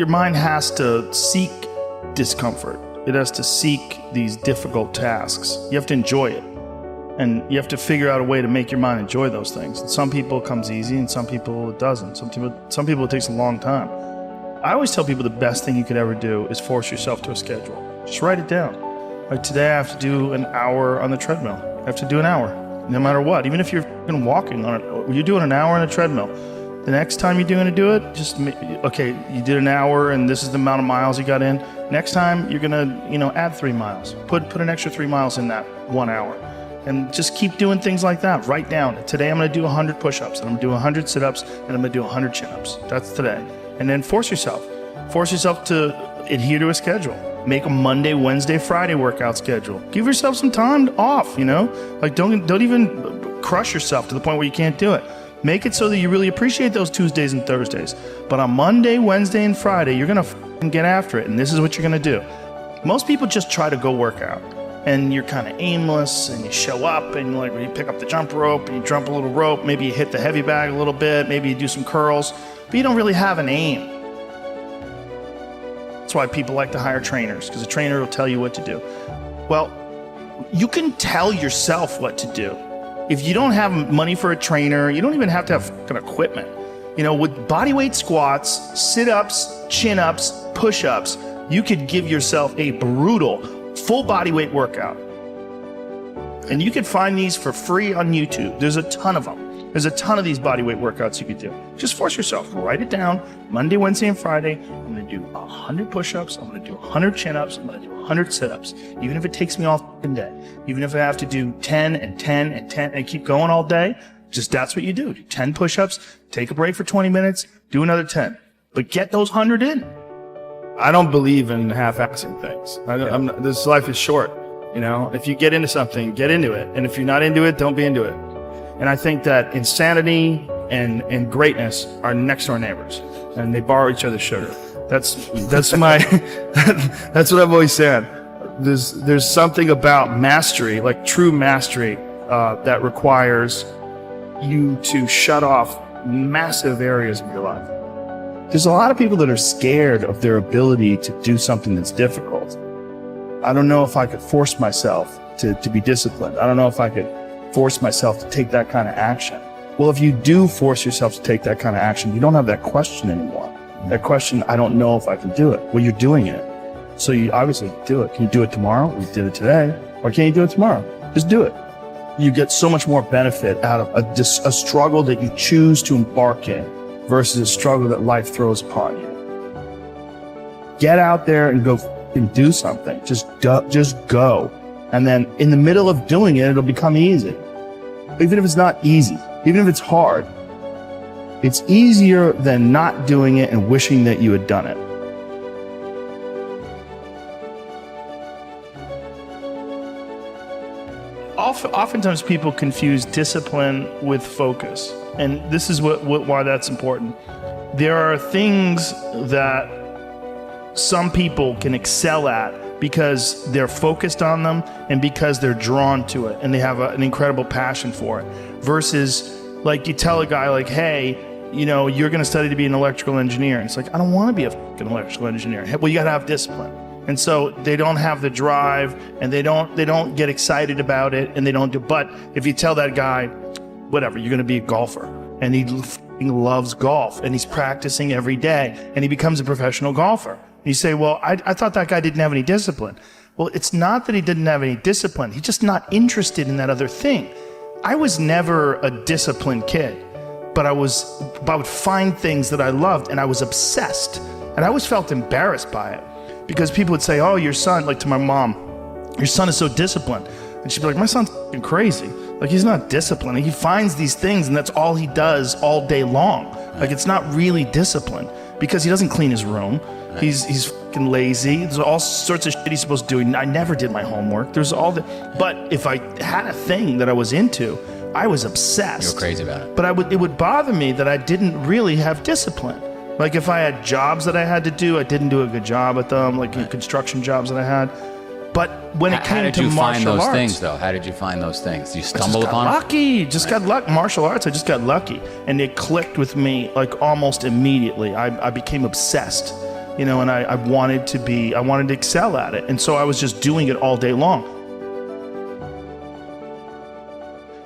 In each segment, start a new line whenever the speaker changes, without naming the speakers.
your mind has to seek discomfort. It has to seek these difficult tasks. You have to enjoy it. And you have to figure out a way to make your mind enjoy those things. And some people it comes easy and some people it doesn't. Some people it takes a long time. I always tell people the best thing you could ever do is force yourself to a schedule. Just write it down. Like today I have to do an hour on the treadmill. I have to do an hour, no matter what. Even if you're walking on it, you're doing an hour on a treadmill. The next time you're going to do it, okay, you did an hour and this is the amount of miles you got in. Next time you're going to, add 3 miles. Put an extra 3 miles in that 1 hour. And just keep doing things like that. Write down, today I'm going to do 100 push-ups, and I'm going to do 100 sit-ups, and I'm going to do 100 chin-ups. That's today. And then force yourself to adhere to a schedule. Make a Monday, Wednesday, Friday workout schedule. Give yourself some time off, Like don't even crush yourself to the point where you can't do it. Make it so that you really appreciate those Tuesdays and Thursdays. But on Monday, Wednesday, and Friday, you're going to get after it, and this is what you're going to do. Most people just try to go work out. And you're kind of aimless, and you show up, and you pick up the jump rope, and you jump a little rope, maybe you hit the heavy bag a little bit, maybe you do some curls, but you don't really have an aim. That's why people like to hire trainers, because a trainer will tell you what to do. Well, you can tell yourself what to do. If you don't have money for a trainer, you don't even have to have fucking equipment. With bodyweight squats, sit-ups, chin-ups, push-ups, you could give yourself a brutal full body weight workout. And you can find these for free on YouTube. There's a ton of them. There's a ton of these body weight workouts you could do. Just force yourself. Write it down. Monday, Wednesday, and Friday, I'm going to do 100 push-ups. I'm going to do 100 chin-ups. I'm going to do 100 sit-ups. Even if it takes me all fucking day. Even if I have to do 10 and 10 and 10 and keep going all day, just that's what you do. Do 10 push-ups, take a break for 20 minutes, do another 10. But get those 100 in. I don't believe in half-assing things. This life is short. If you get into something, get into it. And if you're not into it, don't be into it. And I think that insanity and greatness are next door neighbors, and they borrow each other's sugar. That's my, that's what I've always said. There's something about mastery, like true mastery, that requires you to shut off massive areas of your life. There's a lot of people that are scared of their ability to do something that's difficult. I don't know if I could force myself to be disciplined. I don't know if I could force myself to take that kind of action. Well, if you do force yourself to take that kind of action, you don't have that question anymore. That question, I don't know if I can do it. Well, you're doing it. So you obviously do it. Can you do it tomorrow? We did it today. Or can you do it tomorrow? Just do it. You get so much more benefit out of a struggle that you choose to embark in versus a struggle that life throws upon you. Get out there and go and do something. Just go. And then in the middle of doing it, it'll become easy. Even if it's not easy, even if it's hard, it's easier than not doing it and wishing that you had done it. Oftentimes people confuse discipline with focus. And this is why that's important. There are things that some people can excel at because they're focused on them and because they're drawn to it and they have an incredible passion for it. Versus like you tell a guy like, hey, you're going to study to be an electrical engineer. And it's like, I don't want to be a fucking electrical engineer. Well, you got to have discipline. And so they don't have the drive and they don't get excited about it and they don't do. But if you tell that guy, whatever, you're going to be a golfer and he loves golf and he's practicing every day and he becomes a professional golfer. And you say, well, I thought that guy didn't have any discipline. Well, it's not that he didn't have any discipline. He's just not interested in that other thing. I was never a disciplined kid, but I would find things that I loved and I was obsessed. And I always felt embarrassed by it because people would say, oh, your son, like to my mom, your son is so disciplined. And she'd be like, my son's f***ing crazy. Like, he's not disciplined. He finds these things and that's all he does all day long. Like, it's not really discipline because he doesn't clean his room. He's fucking lazy. There's all sorts of shit he's supposed to do. I never did my homework. There's all the, but if I had a thing that I was into, I was obsessed.
You were crazy about it.
But it would bother me that I didn't really have discipline. Like if I had jobs that I had to do, I didn't do a good job at them, like construction jobs that I had. But when it came to martial arts.
How did you find those things though? How did you find those things? You stumbled upon them?
Lucky. Just got lucky. Martial arts, I just got lucky. And it clicked with me like almost immediately. I became obsessed. you know, and I wanted to excel at it. And so I was just doing it all day long.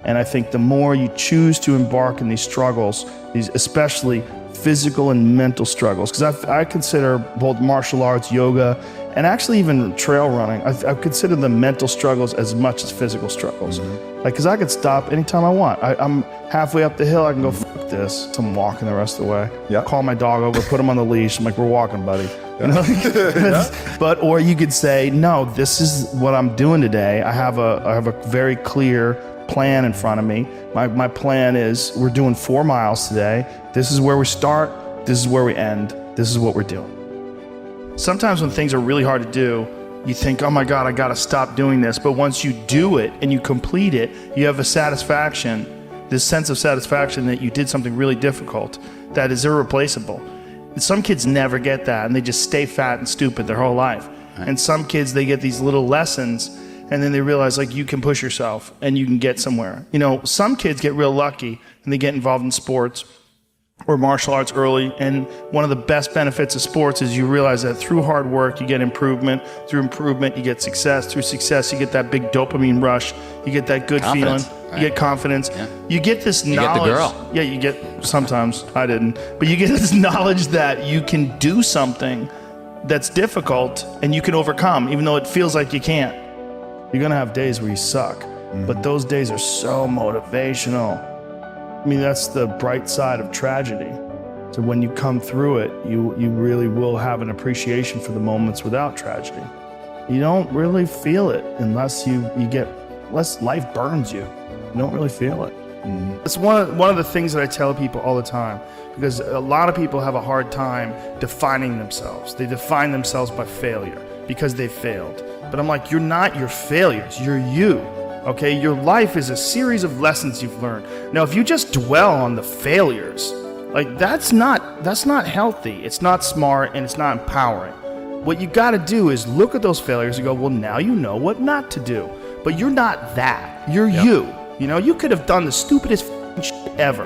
And I think the more you choose to embark in these struggles, these especially physical and mental struggles, because I consider both martial arts, yoga, and actually even trail running, I consider the mental struggles as much as physical struggles. Like, because I could stop anytime I want. I'm halfway up the hill, I can go, fuck this. So I'm walking the rest of the way.
Yeah.
Call my dog over, put him on the leash. I'm like, we're walking, buddy. You know? But, or you could say, no, this is what I'm doing today. I have a very clear plan in front of me. My plan is we're doing 4 miles today. This is where we start. This is where we end. This is what we're doing. Sometimes when things are really hard to do, you think, oh my God, I gotta stop doing this. But once you do it and you complete it, you have a satisfaction, this sense of satisfaction that you did something really difficult that is irreplaceable. And some kids never get that, and they just stay fat and stupid their whole life. Right. And some kids, they get these little lessons, and then they realize, like, you can push yourself and you can get somewhere. You know, some kids get real lucky and they get involved in sports or martial arts early, and one of the best benefits of sports is you realize that through hard work you get improvement, through improvement you get success, through success you get that big dopamine rush, you get that good
Confidence,
feeling,
right.
You get confidence, you get this knowledge.
You get the girl.
Yeah, you get, sometimes, I didn't, but you get this knowledge that you can do something that's difficult and you can overcome, even though it feels like you can't. You're gonna have days where you suck, but those days are so motivational. I mean, that's the bright side of tragedy. So when you come through it, you really will have an appreciation for the moments without tragedy. You don't really feel it unless unless life burns you. You don't really feel it. It's one of the things that I tell people all the time, because a lot of people have a hard time defining themselves. They define themselves by failure because they failed. But I'm like, you're not your failures, you're you. Okay, your life is a series of lessons you've learned. Now, if you just dwell on the failures, like that's not healthy. It's not smart and it's not empowering. What you got to do is look at those failures and go, well, now you know what not to do. But you're not that. You're you. You know, you could have done the stupidest shit ever,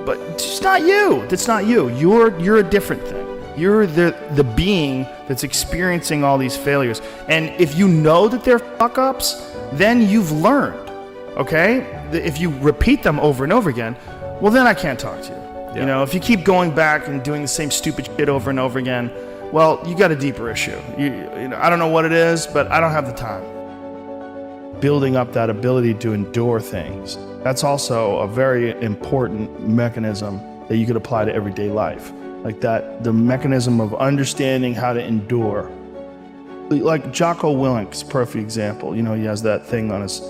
but it's not you. That's not you. You're a different thing. You're the being that's experiencing all these failures. And if you know that they're fuck-ups, then you've learned, okay? If you repeat them over and over again, well, then I can't talk to you. Yeah. You know, if you keep going back and doing the same stupid shit over and over again, well, you got a deeper issue. You know, I don't know what it is, but I don't have the time. Building up that ability to endure things, that's also a very important mechanism that you could apply to everyday life. Like that, the mechanism of understanding how to endure. Like Jocko Willink's perfect example. You know, he has that thing on his,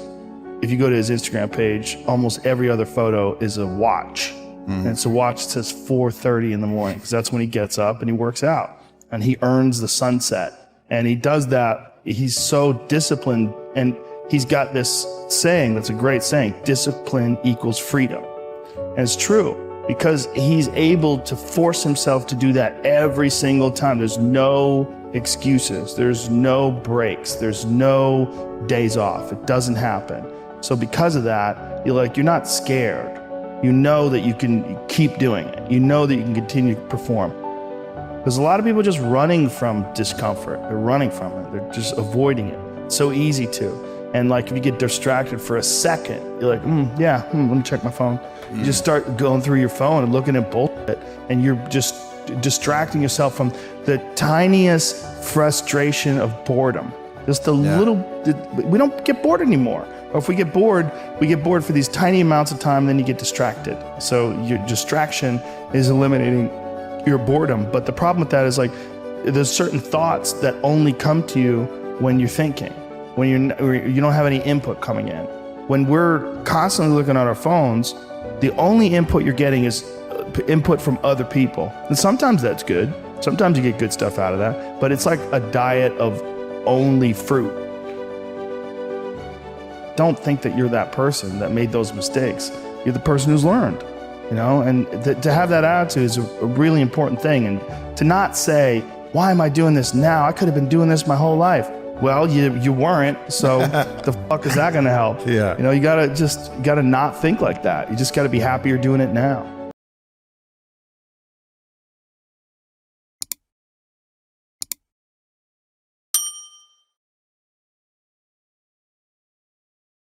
if you go to his Instagram page, almost every other photo is a watch. And it's a watch that says 4:30 in the morning, because that's when he gets up and he works out. And he earns the sunset. And he does that. He's so disciplined. And he's got this saying that's a great saying, discipline equals freedom. And it's true, because he's able to force himself to do that every single time. There's no excuses. There's no breaks. There's no days off. It doesn't happen. So because of that, you're not scared. You know that you can keep doing it. You know that you can continue to perform. Because a lot of people are just running from discomfort. They're running from it. They're just avoiding it. It's so easy to. And like if you get distracted for a second, you're like, let me check my phone. You just start going through your phone and looking at bullshit, and you're just distracting yourself from the tiniest frustration of boredom. Just the little, we don't get bored anymore. Or if we get bored for these tiny amounts of time, then you get distracted. So your distraction is eliminating your boredom. But the problem with that is like, there's certain thoughts that only come to you when you're thinking, when you don't have any input coming in. When we're constantly looking at our phones, the only input you're getting is input from other people. And sometimes that's good. Sometimes you get good stuff out of that, but it's like a diet of only fruit. Don't think that you're that person that made those mistakes. You're the person who's learned, you know, and to have that attitude is a really important thing. And to not say, why am I doing this now? I could have been doing this my whole life. Well, you weren't, so the fuck is that gonna help?
Yeah.
You know, you gotta not think like that. You just gotta be happy you're doing it now.